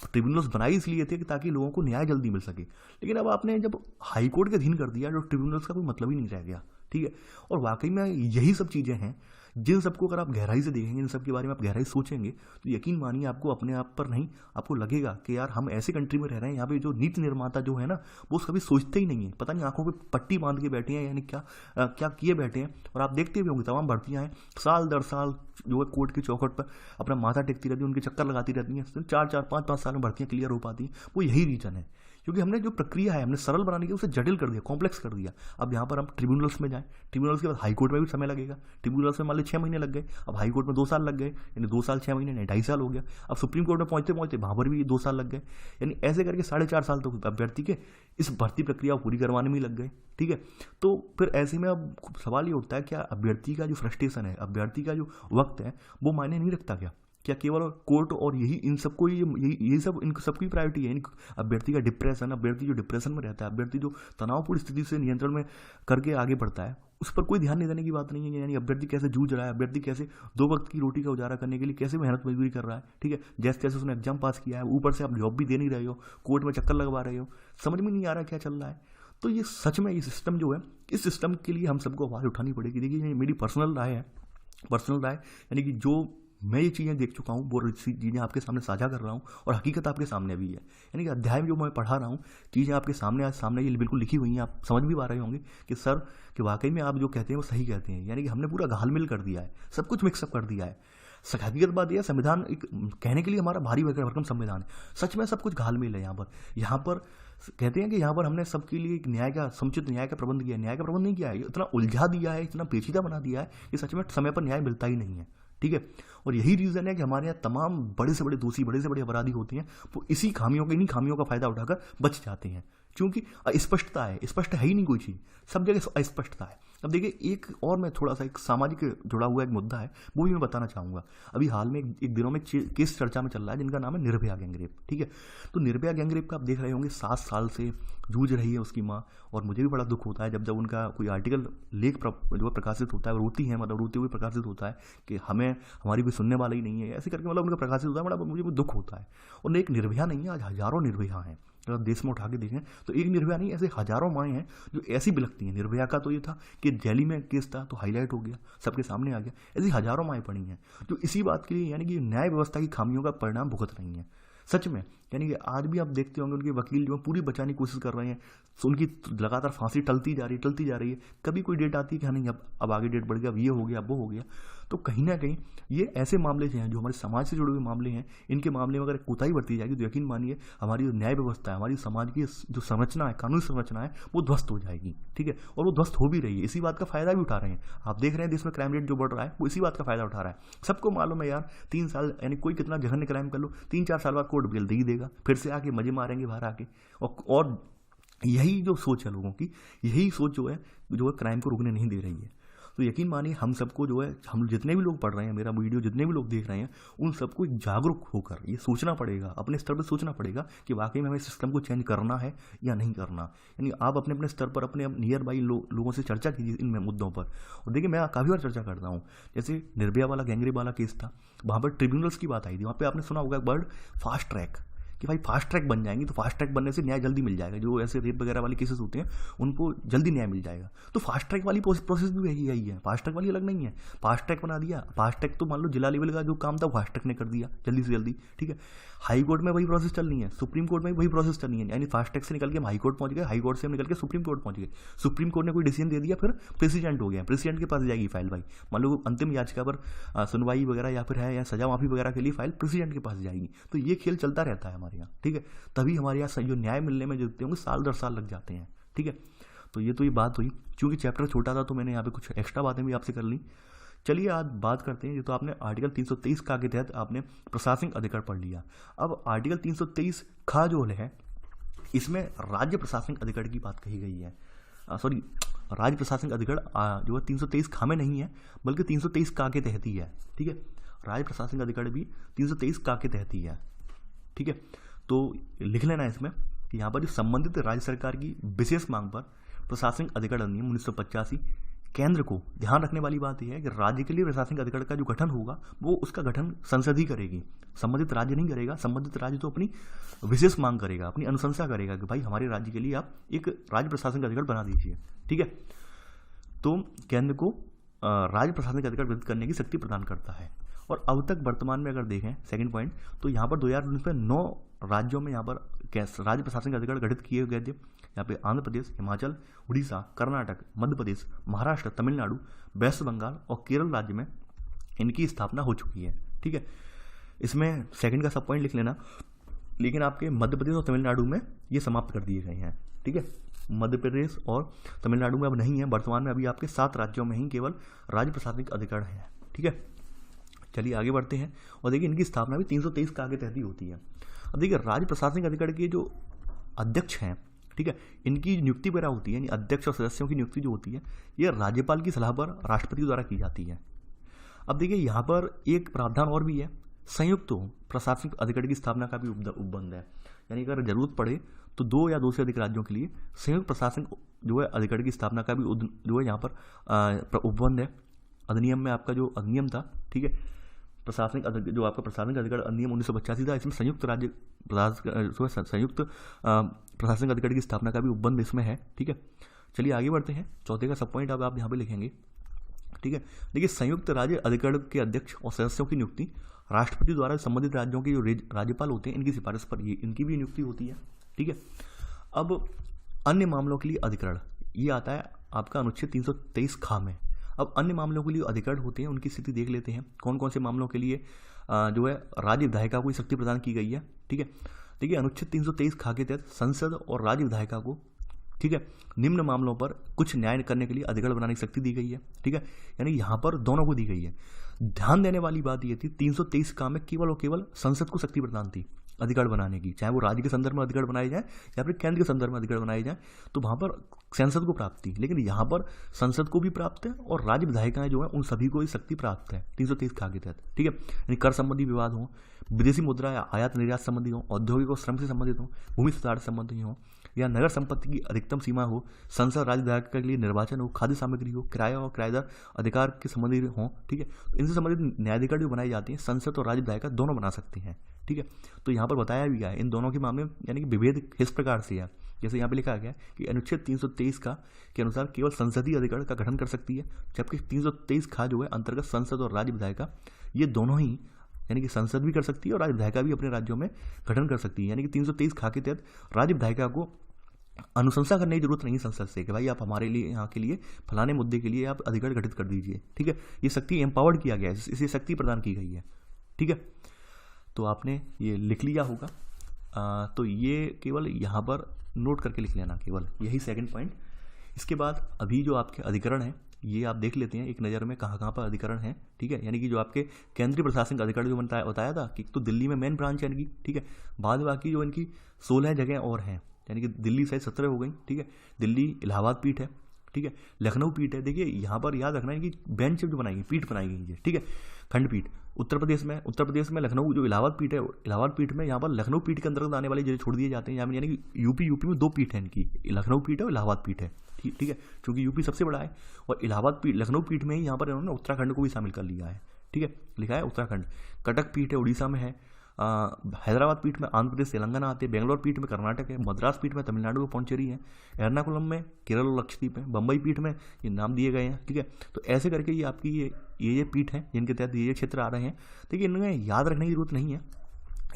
[SPEAKER 1] ट्रिब्यूनल्स बनाए इसलिए थे कि ताकि लोगों को न्याय जल्दी मिल सके, लेकिन अब आपने जब हाई कोर्ट के अधीन कर दिया जो ट्रिब्यूनल्स का कोई मतलब ही नहीं रह गया, ठीक है। और वाकई में यही सब चीज़ें हैं जिन सबको अगर आप गहराई से देखेंगे, इन सब के बारे में आप गहराई सोचेंगे तो यकीन मानिए आपको अपने आप पर नहीं, आपको लगेगा कि यार हम ऐसे कंट्री में रह रहे हैं यहाँ पे जो नीति निर्माता जो है ना वो कभी सोचते ही नहीं है, पता नहीं आंखों पे पट्टी बांध के बैठे हैं, यानी क्या किए बैठे हैं। और आप देखते भी होंगे तमाम भर्तियाँ हैं, साल दर साल जो है कोर्ट की चौखट पर अपना माथा टेकती रहती है, उनके चक्कर लगाती रहती हैं, 4-4, 5-5 साल में भर्तियाँ क्लियर हो पाती हैं। वो यही रीजन है, क्योंकि हमने जो प्रक्रिया है हमने सरल बनाने की उसे जटिल कर दिया, कॉम्प्लेक्स कर दिया। अब यहाँ पर हम ट्रिब्यूनल्स में जाएं, ट्रिब्यूनल्स के बाद हाई कोर्ट में भी समय लगेगा। ट्रिब्यूनल्स में मान लीजिए 6 महीने लग गए, अब हाई कोर्ट में 2 साल लग गए, यानी 2 साल 6 महीने नहीं 2.5 साल हो गया। अब सुप्रीम कोर्ट में पहुँचते पहुँचते वहाँ पर भी 2 साल लग गए, यानी ऐसे करके 4.5 साल तो अभ्यर्थी के इस भर्ती प्रक्रिया को पूरी करवाने में लग गए, ठीक है। तो फिर ऐसे में अब सवाल ये उठता है क्या अभ्यर्थी का जो फ्रस्ट्रेशन है, अभ्यर्थी का जो वक्त है वो मायने नहीं रखता क्या केवल कोर्ट और यही इन सबको यही सब इन सबकी प्रायोरिटी है। अभ्यर्थी का डिप्रेशन, अभ्यर्थी जो डिप्रेशन में रहता है, अभ्यर्थी जो तनावपूर्ण स्थिति से नियंत्रण में करके आगे बढ़ता है, उस पर कोई ध्यान नहीं देने की बात नहीं है। यानी अभ्यर्थी कैसे जूझ रहा है, अभ्यर्थी कैसे 2 वक्त की रोटी का गुजारा करने के लिए कैसे मेहनत मजदूरी कर रहा है, ठीक है। जैसे जैसे उसने एग्जाम पास किया है, ऊपर से आप जॉब भी दे नहीं रहे हो, कोर्ट में चक्कर लगवा रहे हो, समझ में नहीं आ रहा क्या चल रहा है। तो ये सच में ये सिस्टम जो है, इस सिस्टम के लिए हम सबको आवाज़ उठानी पड़ेगी। देखिए मेरी पर्सनल राय है, यानी कि जो मैं ये चीज़ें देख चुका हूँ वो चीज़ें आपके सामने साझा कर रहा हूँ और हकीकत आपके सामने भी है। यानी कि अध्याय में जो मैं पढ़ा रहा हूँ चीज़ें आपके सामने ये बिल्कुल लिखी हुई हैं, आप समझ भी पा रहे होंगे कि सर कि वाकई में आप जो कहते हैं वो सही कहते हैं। यानी कि हमने पूरा घालमेल कर दिया है, सब कुछ मिक्सअप कर दिया है। हकीकत बात यह संविधान एक कहने के लिए हमारा भारी भरकम संविधान है, सच में सब कुछ घालमेल है। यहाँ पर कहते हैं कि यहाँ पर हमने सबके लिए एक न्याय का, समुचित न्याय का प्रबंध किया। न्याय का प्रबंध नहीं किया है, इतना उलझा दिया है, इतना पेचीदा बना दिया है कि सच में समय पर न्याय मिलता ही नहीं है। ठीक है, और यही रीज़न है कि हमारे यहाँ तमाम बड़े से बड़े दोषी, बड़े से बड़े अपराधी होते हैं, वो इसी खामियों के, इन्हीं खामियों का फायदा उठाकर बच जाते हैं, क्योंकि अस्पष्टता है, स्पष्ट है ही नहीं कोई चीज़, सब जगह अस्पष्टता है। अब देखिए, एक और मैं थोड़ा सा एक सामाजिक जुड़ा हुआ एक मुद्दा है, वो भी मैं बताना चाहूँगा। अभी हाल में एक दिनों में केस चर्चा में चल रहा है जिनका नाम है निर्भया गैंगरेप। ठीक है, तो निर्भया गैंगरेप का आप देख रहे होंगे 7 साल से जूझ रही है उसकी माँ, और मुझे भी बड़ा दुख होता है जब उनका कोई आर्टिकल लेख जो है प्रकाशित होता है, रोती है, मतलब रोते हुए प्रकाशित होता है कि हमें, हमारी कोई सुनने वाला ही नहीं है, ऐसे करके मतलब उनका प्रकाशित होता है, बड़ा मुझे भी दुख होता है। और एक निर्भया नहीं है, आज हजारों निर्भया हैं। अगर देश में उठा के देखें तो एक निर्भया नहीं, ऐसे हजारों माएँ हैं जो ऐसी बिलखती हैं। निर्भया का तो ये था कि दिल्ली में केस था तो हाईलाइट हो गया, सबके सामने आ गया, ऐसी हजारों माएँ पड़ी हैं जो इसी बात के लिए, यानी कि न्याय व्यवस्था की खामियों का परिणाम भुगत रही हैं सच में। यानी कि आज भी आप देखते होंगे उनके वकील जो पूरी बचाने की कोशिश कर रहे हैं, उनकी लगातार फांसी टलती जा रही है। कभी कोई डेट आती है कि हाँ नहीं, अब आगे डेट बढ़ गया, अब ये हो गया, अब वो हो गया। तो कहीं ना कहीं ये ऐसे मामले हैं जो हमारे समाज से जुड़े हुए मामले हैं, इनके मामले में अगर कोताही बरती जाएगी तो यकीन मानिए हमारी जो न्याय व्यवस्था है, हमारी समाज की जो संरचना है, कानूनी संरचना है, वो ध्वस्त हो जाएगी। ठीक है, और वो ध्वस्त हो भी रही है, इसी बात का फायदा भी उठा रहे हैं। आप देख रहे हैं देश में क्राइम रेट जो बढ़ रहा है, वो इसी बात का फायदा उठा रहा है। सबको मालूम है यार, 3 साल, यानी कोई कितना जघन्य क्राइम कर लो, 3-4 साल बाद कोर्ट बेल दे ही देगा, फिर से आके मजे मारेंगे बाहर आके। और यही जो सोच है लोगों की, यही सोच जो है क्राइम को रुकने नहीं दे रही है। तो यकीन मानिए हम सबको जो है, हम जितने भी लोग पढ़ रहे हैं मेरा वीडियो, जितने भी लोग देख रहे हैं, उन सबको एक जागरूक होकर ये सोचना पड़ेगा, अपने स्तर पर सोचना पड़ेगा कि वाकई में हमें सिस्टम को चेंज करना है या नहीं करना। यानी आप अपने अपने स्तर पर, अपने नियर बाई लोगों से चर्चा कीजिए इन मुद्दों पर। और देखिए, मैं काफ़ी बार चर्चा करता हूँ, जैसे निर्भया वाला गैंगरेप वाला केस था, वहाँ पर ट्रिब्यूनल्स की बात आई थी। वहाँ पर आपने सुना होगा एक वर्ड, फास्ट ट्रैक, कि भाई फास्ट ट्रैक बन जाएंगी, तो फास्ट ट्रैक बनने से न्याय जल्दी मिल जाएगा। जो ऐसे रेप वगैरह वाले केसेस होते हैं उनको जल्दी न्याय मिल जाएगा। तो फास्ट ट्रैक वाली प्रोसेस भी यही है, फास्ट ट्रैक वाली अलग नहीं है। फास्ट ट्रैक बना दिया, फास्ट ट्रैक तो मान लो जिला लेवल का जो काम था फास्ट ट्रैक ने कर दिया जल्दी से जल्दी। ठीक है, हाई कोर्ट में वही प्रोसेस चलनी है, सुप्रीम कोर्ट में वही प्रोसेस चलनी है। यानी फास्ट ट्रैक से निकल के हम हाई कोर्ट पहुंच गए, हाई कोर्ट से हम निकल के सुप्रीम कोर्ट पहुंच गए, सुप्रीम कोर्ट ने कोई डिसीजन दे दिया, फिर प्रेसिडेंट हो गया, प्रेसिडेंट के पास जाएगी फाइल। भाई मान लो अंतिम याचिका पर सुनवाई वगैरह या फिर है, या सजा माफी वगैरह के लिए फाइल प्रेसिडेंट के पास जाएगी। तो ये खेल चलता रहता है हमारे यहाँ। ठीक है, तभी हमारे यहाँ जो न्याय मिलने में जो देखते होंगे साल दर साल लग जाते हैं। ठीक है, तो ये बात हुई। चूंकि चैप्टर छोटा था तो मैंने यहाँ पे कुछ एक्स्ट्रा बातें भी आपसे कर ली। चलिए आज बात करते हैं, ये तो आपने आर्टिकल 323 का के तहत आपने प्रशासनिक अधिकार पढ़ लिया। अब आर्टिकल 323 खा जो है, इसमें राज्य प्रशासनिक अधिकार की बात कही गई है। सॉरी, राज्य प्रशासनिक अधिकार जो है 323 खा में नहीं है, बल्कि 323 का के तहत ही है। ठीक है, राज्य प्रशासनिक अधिकार भी 323 का के तहत ही है। ठीक है, तो लिख लेना इसमें कि यहाँ पर जो संबंधित राज्य सरकार की विशेष मांग पर प्रशासनिक अधिकार अधिनियम 1985, केंद्र को ध्यान रखने वाली बात यह है कि राज्य के लिए प्रशासनिक अधिकार का जो गठन होगा वो उसका गठन संसद ही करेगी, संबंधित राज्य नहीं करेगा। संबंधित राज्य तो अपनी विशेष मांग करेगा, अपनी अनुशंसा करेगा कि भाई हमारे राज्य के लिए आप एक राज्य प्रशासनिक अधिकार बना दीजिए। ठीक है, तो केंद्र को राज्य प्रशासनिक अधिकार विकसित करने की शक्ति प्रदान करता है। और अब तक वर्तमान में अगर देखें सेकंड पॉइंट, तो यहाँ पर 2019 में 9 राज्यों में यहाँ पर राज्य प्रशासनिक अधिकार गठित किए गए थे। यहाँ पे आंध्र प्रदेश, हिमाचल, उड़ीसा, कर्नाटक, मध्य प्रदेश, महाराष्ट्र, तमिलनाडु, वेस्ट बंगाल और केरल राज्य में इनकी स्थापना हो चुकी है। ठीक है, इसमें सेकंड का सब पॉइंट लिख लेना। लेकिन आपके मध्य प्रदेश और तमिलनाडु में ये समाप्त कर दिए गए हैं। ठीक है, मध्य प्रदेश और तमिलनाडु में अब नहीं है, वर्तमान में अभी आपके 7 राज्यों में ही केवल राज्य प्रशासनिक अधिकार है। ठीक है, चलिए आगे बढ़ते हैं। और देखिए, इनकी स्थापना भी 323 का के तहत ही होती है। अब देखिए, राज्य प्रशासनिक अधिकार के जो अध्यक्ष हैं, ठीक है, इनकी नियुक्ति वगैरह होती है, यानी अध्यक्ष और सदस्यों की नियुक्ति जो होती है ये राज्यपाल की सलाह पर राष्ट्रपति द्वारा की जाती है। अब देखिए, यहाँ पर एक प्रावधान और भी है, संयुक्त प्रशासनिक अधिकार की स्थापना का भी उपबंध है। यानी अगर जरूरत पड़े तो 2 या 2 से अधिक राज्यों के लिए संयुक्त प्रशासनिक जो है अधिकार की स्थापना का भी जो है यहाँ पर उपबंध है। अधिनियम में आपका जो अधिनियम था, ठीक है, प्रशासनिक जो आपका प्रशासनिक अधिकार अधिनियम 1985 था, इसमें संयुक्त प्रशासनिक अधिकार की स्थापना का भी उपबंध इसमें है। ठीक है, चलिए आगे बढ़ते हैं। चौथे का सब पॉइंट अब आप यहाँ पे लिखेंगे। ठीक है, देखिए, संयुक्त राज्य अधिकार के अध्यक्ष और सदस्यों की नियुक्ति राष्ट्रपति द्वारा संबंधित राज्यों के जो राज्यपाल होते हैं इनकी सिफारिश पर इनकी भी नियुक्ति होती है। ठीक है, अब अन्य मामलों के लिए अधिकरण ये आता है आपका अनुच्छेद 323 खा में। अब अन्य मामलों के लिए अधिकार होते हैं, उनकी स्थिति देख लेते हैं। कौन कौन से मामलों के लिए जो है राज्य विधायिका को शक्ति प्रदान की गई है। ठीक है, देखिए अनुच्छेद 323 खा के तहत संसद और राज्य विधायिका को, ठीक है, निम्न मामलों पर कुछ न्याय करने के लिए अधिकार बनाने की शक्ति दी गई है, ठीक है, यानी यहाँ पर दोनों को दी गई है। ध्यान देने वाली बात ये थी 323 का में केवल और केवल संसद को शक्ति प्रदान थी अधिकार बनाने की, चाहे वो राज्य के संदर्भ में अधिकार बनाए जाए या फिर केंद्र के संदर्भ में अधिकार बनाए जाए, तो वहाँ पर संसद को प्राप्त थी। लेकिन यहाँ पर संसद को भी प्राप्त है और राज्य विधायिकाएं जो है उन सभी को ये शक्ति प्राप्त है 323 खा के तहत, ठीक है। यानी कर संबंधी विवाद हो, विदेशी मुद्रा या आयात निर्यात संबंधी हो, औद्योगिक और श्रम से संबंधित हो, भूमि सुधार से संबंधी हो, या नगर संपत्ति की अधिकतम सीमा हो, संसद राज्य विधायिका के लिए निर्वाचन हो, खाद्य सामग्री हो, किराया और किराएदार अधिकार के संबंधित हो, ठीक है। तो इनसे संबंधित न्यायाधिकार जो बनाई जाती हैं संसद और राज्य विधायिका दोनों बना सकते हैं, ठीक है। तो यहाँ पर बताया भी गया है इन दोनों के मामले में, यानी कि विभेद इस प्रकार से है, जैसे यहाँ पे लिखा गया कि अनुच्छेद 323 का के अनुसार केवल संसदीय अधिकार का गठन कर सकती है, जबकि 323 खा जो है अंतर्गत संसद और राज्य विधायिका ये दोनों ही, यानी कि संसद भी कर सकती है और राज्य विधायिका भी अपने राज्यों में गठन कर सकती है। यानी कि 323 खा के तहत राज्य विधायिका को अनुशंसा करने की जरूरत नहीं संसद से कि भाई आप हमारे लिए यहाँ के लिए फलाने मुद्दे के लिए आप अधिकार गठित कर दीजिए, ठीक है। ये शक्ति एम्पावर्ड किया गया है, इसे शक्ति प्रदान की गई है, ठीक है। तो आपने ये लिख लिया होगा, तो ये केवल यहाँ पर नोट करके लिख लेना, केवल यही सेकंड पॉइंट। इसके बाद अभी जो आपके अधिकरण हैं ये आप देख लेते हैं एक नज़र में कहाँ कहाँ पर अधिकरण है, ठीक है। यानी कि जो आपके केंद्रीय प्रशासनिक अधिकारी जो बताया था कि तो दिल्ली में मेन ब्रांच है इनकी, ठीक है। बाद बाकी जो इनकी 16 जगह और हैं, यानी कि दिल्ली शायद 17 हो गई, ठीक है। दिल्ली इलाहाबाद पीठ है, ठीक है, लखनऊ पीठ है। देखिए यहाँ पर याद रखना है कि बेंच जो बनाएगी, पीठ बनाई गई है, ठीक है, खंडपीठ। उत्तर प्रदेश में लखनऊ जो इलाहाबाद पीठ है, इलाहाबाद पीठ में यहाँ पर लखनऊ पीठ के अंतर्गत आने वाले जिले छोड़ दिए जाते हैं, यानी कि यूपी में 2 पीठ है इनकी, लखनऊ पीठ है और इलाहाबाद पीठ है, ठीक है। क्योंकि यूपी सबसे बड़ा है और इलाहाबाद पीठ लखनऊ पीठ में ही यहाँ पर इन्होंने उत्तराखंड को भी शामिल कर लिया है, ठीक है, लिखा है उत्तराखंड। कटक पीठ है उड़ीसा में है, हैदराबाद पीठ में आंध्र प्रदेश तेलंगाना आते हैं, बेंगलोर पीठ में कर्नाटक है, मद्रास पीठ में तमिलनाडु और पौंचेरी है, एर्नाकुलम में केरल और लक्षद्वीप है, बम्बई पीठ में ये नाम दिए गए हैं, ठीक है। तो ऐसे करके ये आपकी ये पीठ है जिनके तहत ये क्षेत्र आ रहे हैं। देखिए इनमें याद रखने की जरूरत नहीं है,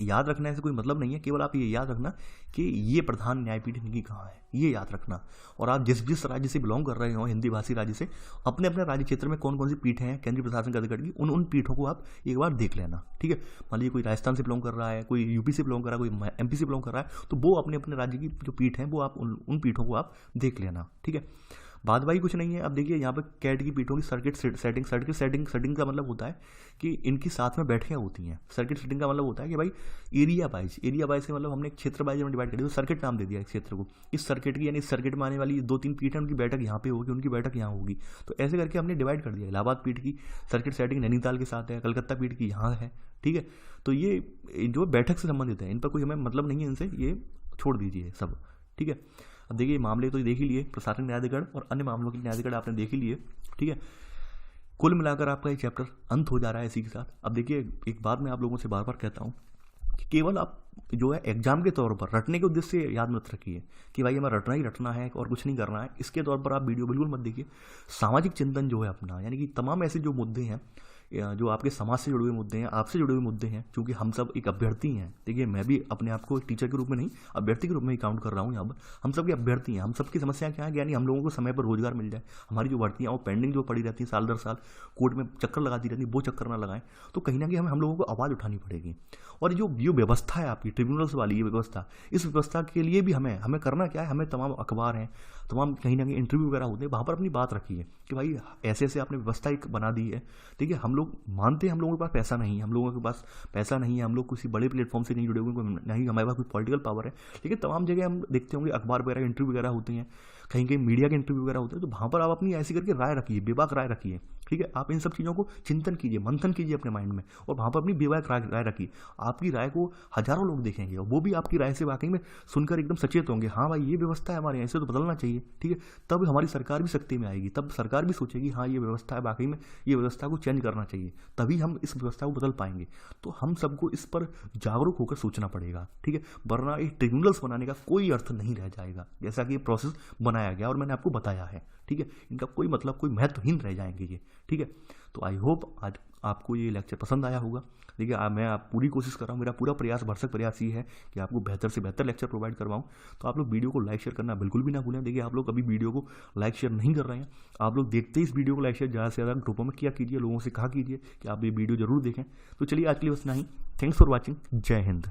[SPEAKER 1] याद रखने से कोई मतलब नहीं है, केवल आप ये याद रखना कि ये प्रधान न्यायपीठ इनकी कहाँ है, ये याद रखना। और आप जिस राज्य से बिलोंग कर रहे हो, हिंदी भाषी राज्य से, अपने अपने राज्य क्षेत्र में कौन कौन सी पीठें हैं केंद्रीय प्रशासनिक अधिकारी की, उन पीठों को आप एक बार देख लेना, ठीक है। मान लीजिए कोई राजस्थान से बिलोंग कर रहा है, कोई यूपी से बिलोंग कर रहा है, कोई एमपी से बिलोंग कर रहा है, तो वो अपने अपने राज्य की जो पीठ है वो आप उन पीठों को आप देख लेना, ठीक है। बाद बाकी कुछ नहीं है। अब देखिए यहाँ पे कैट की पीठों की सर्किट सेटिंग का मतलब होता है कि इनकी साथ में बैठकें होती हैं। सर्किट सेटिंग का मतलब होता है कि भाई एरिया वाइज के मतलब हमने एक क्षेत्र वाइज में डिवाइड कर दिया, तो सर्किट नाम दे दिया इस क्षेत्र को। इस सर्किट की यानी इस सर्किट में आने वाली 2-3 पीठ है, उनकी बैठक यहाँ पे होगी, उनकी बैठक यहाँ होगी। तो ऐसे करके हमने डिवाइड कर दिया। इलाहाबाद पीठ की सर्किट सेटिंग नैनीताल के साथ है, कलकत्ता पीठ की यहाँ है, ठीक है। तो ये जो बैठक से संबंधित है इन पर कोई हमें मतलब नहीं है, इनसे ये छोड़ दीजिए सब, ठीक है। अब देखिए मामले तो देख ही लिए, प्रशासनिक न्यायाधिकरण और अन्य मामलों के न्यायाधिकरण आपने देख ही लिए, ठीक है। कुल मिलाकर आपका ये चैप्टर अंत हो जा रहा है इसी के साथ। अब देखिए एक बात मैं आप लोगों से बार बार कहता हूँ कि केवल आप जो है एग्जाम के तौर पर रटने के उद्देश्य से याद मत रखिए कि भाई हमें रटना ही रटना है और कुछ नहीं करना है, इसके तौर पर आप वीडियो बिल्कुल मत देखिए। सामाजिक चिंतन जो है अपना, यानी कि तमाम ऐसे जो मुद्दे हैं, जो आपके समाज से जुड़े हुए मुद्दे हैं, आपसे जुड़े हुए मुद्दे हैं, क्योंकि हम सब एक अभ्यर्थी हैं। देखिए मैं भी अपने आप को एक टीचर के रूप में नहीं, अभ्यर्थी के रूप में ही काउंट कर रहा हूँ यहाँ पर। हम सब के अभ्यर्थी हैं। हम सबकी समस्या क्या है, यानी हम लोगों को समय पर रोजगार मिल जाए, हमारी जो भर्तियाँ वो पेंडिंग जो पड़ी रहती हैं साल दर साल, कोर्ट में चक्कर लगाती रहती है, वो चक्कर ना लगाएं। तो कहीं ना कहीं हम लोगों को आवाज़ उठानी पड़ेगी। और जो व्यवस्था है आपकी ट्रिब्यूनल्स वाली ये व्यवस्था, इस व्यवस्था के लिए भी हमें करना क्या है, हमें तमाम अखबार हैं, तमाम कहीं ना कहीं इंटरव्यू वगैरह होते हैं, वहाँ पर अपनी बात रखिए कि भाई ऐसे ऐसे आपने व्यवस्था एक बना दी है। देखिए हम लोग मानते हैं हम लोगों के पास पैसा नहीं है, हम लोगों के पास पैसा नहीं है, हम लोग किसी बड़े प्लेटफॉर्म से नहीं जुड़े हुए, नहीं हमारे पास कोई पॉलिटिकल पावर है, लेकिन तमाम जगह हम देखते होंगे अखबार वगैरह इंटरव्यू वगैरह होते हैं, कहीं कहीं मीडिया के इंटरव्यू वगैरह होते हैं। तो वहाँ पर आप अपनी ऐसी करके राय रखिए, बेबाक राय रखिए, ठीक है। आप इन सब चीज़ों को चिंतन कीजिए, मंथन कीजिए अपने माइंड में, और वहाँ पर अपनी बेबाक राय रखिए। आपकी राय को हजारों लोग देखेंगे और वो भी आपकी राय से वाकई में सुनकर एकदम सचेत होंगे, हाँ भाई ये व्यवस्था है हमारे यहाँ, इसे तो बदलना चाहिए, ठीक है। तब हमारी सरकार भी शक्ति में आएगी, तब सरकार भी सोचेगी हाँ ये व्यवस्था है, वाकई में ये व्यवस्था को चेंज करना चाहिए, तभी हम इस व्यवस्था को बदल पाएंगे। तो हम सबको इस पर जागरूक होकर सोचना पड़ेगा, ठीक है। वरना ये ट्रिब्यूनल्स बनाने का कोई अर्थ नहीं रह जाएगा, जैसा कि ये प्रोसेस बनाया गया और मैंने आपको बताया है, ठीक है। इनका कोई मतलब, कोई महत्वहीन रह जाएंगे ये, ठीक है। तो आई होप आज आपको ये लेक्चर पसंद आया होगा। देखिए मैं आप पूरी कोशिश कर रहा हूँ, मेरा पूरा प्रयास, भरसक प्रयास ये है कि आपको बेहतर से बेहतर लेक्चर प्रोवाइड करवाऊँ। तो आप लोग वीडियो को लाइक शेयर करना बिल्कुल भी ना भूलें। देखिए आप लोग अभी वीडियो को लाइक शेयर नहीं कर रहे हैं, आप लोग देखते ही इस वीडियो को लाइक शेयर ज़्यादा से ज़्यादा ग्रुपों में किया कीजिए, लोगों से कहा कीजिए कि आप ये वीडियो जरूर देखें। तो चलिए आज के लिए बस इतना ही। Thanks for watching. जय हिंद।